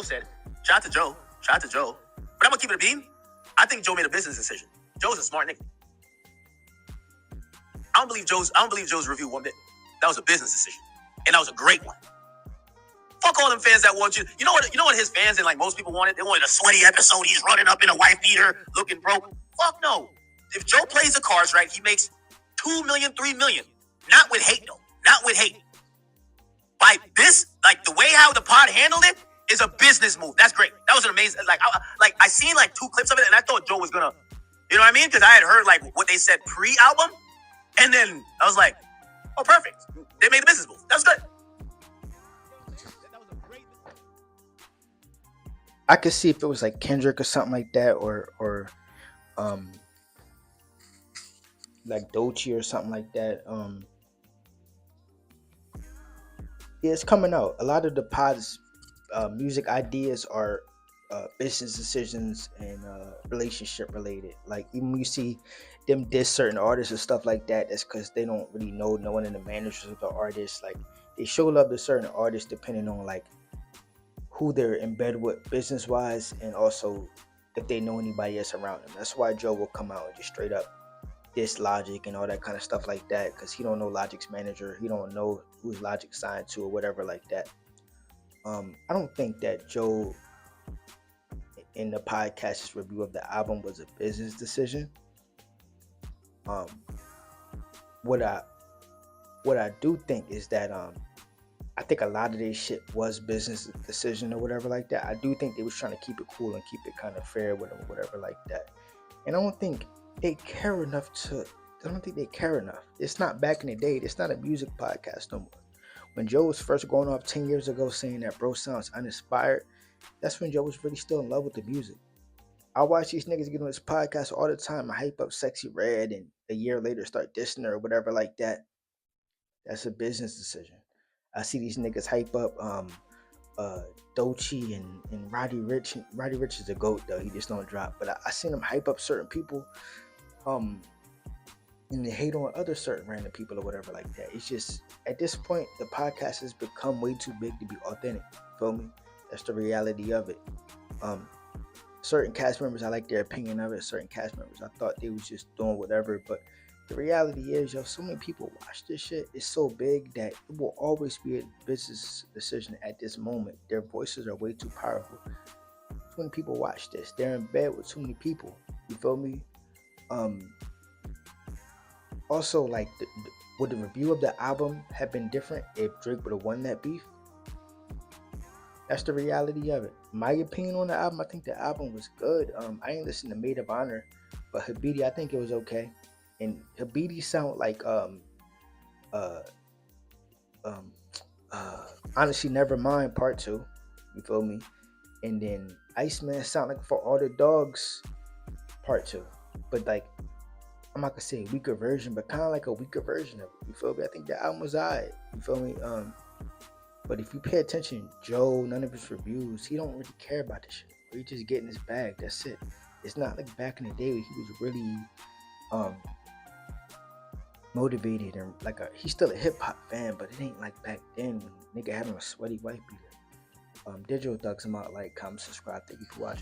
Joe said. Shout out to Joe. But I'm gonna keep it a beam. I think Joe made a business decision. Joe's a smart nigga. I don't believe Joe's review one bit. That was a business decision, and that was a great one. Fuck all them fans that want you. You know what his fans and like most people wanted? They wanted a sweaty episode. He's running up in a wife beater, looking broke. Fuck no. If Joe plays the cards right, he makes $2 million, $3 million. Not with hate though. Not with hate. By this, like the way how the pod handled it is a business move. That's great. That was an amazing. I seen like 2 clips of it, and I thought Joe was gonna, you know what I mean? Because I had heard like what they said pre-album, and then I was like, oh, perfect. They made the business move. That's good. I could see if it was like Kendrick or something like that, or like Doechii or something like that. Yeah, it's coming out. A lot of the pod's music ideas are business decisions and relationship related. Like even when you see them diss certain artists and stuff like that, that's because they don't really know no one in the managers of the artists. Like they show love to certain artists depending on like who they're in bed with business wise, and also if they know anybody else around them. That's why Joe will come out and just straight up diss Logic and all that kind of stuff like that, because he don't know Logic's manager, he don't know who's Logic signed to or whatever like that. I don't think that Joe in the podcast's review of the album was a business decision. What I do think is that I think a lot of this shit was business decision or whatever like that. I do think they was trying to keep it cool and keep it kind of fair with them or whatever like that. And I don't think they care enough. It's not back in the day. It's not a music podcast no more. When Joe was first going off 10 years ago saying that bro sounds uninspired, that's when Joe was really still in love with the music. I watch these niggas get on this podcast all the time and hype up Sexy Red, and a year later start dissing her or whatever like that. That's a business decision. I see these niggas hype up Doechii and Roddy Ricch. Roddy Ricch is a GOAT though, he just don't drop. But I seen them hype up certain people and they hate on other certain random people or whatever like that. It's just, at this point, the podcast has become way too big to be authentic. Feel me? That's the reality of it. Certain cast members, I like their opinion of it. Certain cast members, I thought they was just doing whatever. But the reality is, yo, so many people watch this shit. It's so big that it will always be a business decision at this moment. Their voices are way too powerful. Too many people watch this. They're in bed with too many people. You feel me? Also, like, would the review of the album have been different if Drake would have won that beef? That's the reality of it. My opinion on the album, I think the album was good. I ain't listened to Maid of Honor, but Habidi, I think it was okay. And Habidi sound like Honestly Nevermind Part 2. You feel me? And then Iceman sound like For All the Dogs Part 2. But like, I'm not gonna say a weaker version, but kind of like a weaker version of it. You feel me? I think the album was alright. You feel me? But if you pay attention, Joe, none of his reviews, he don't really care about this shit. He just getting his bag. That's it. It's not like back in the day where he was really motivated and like he's still a hip hop fan, but it ain't like back then when nigga had on a sweaty white beater. Digital Thugs, I'm out. Like, comment, subscribe. Thank you for watching.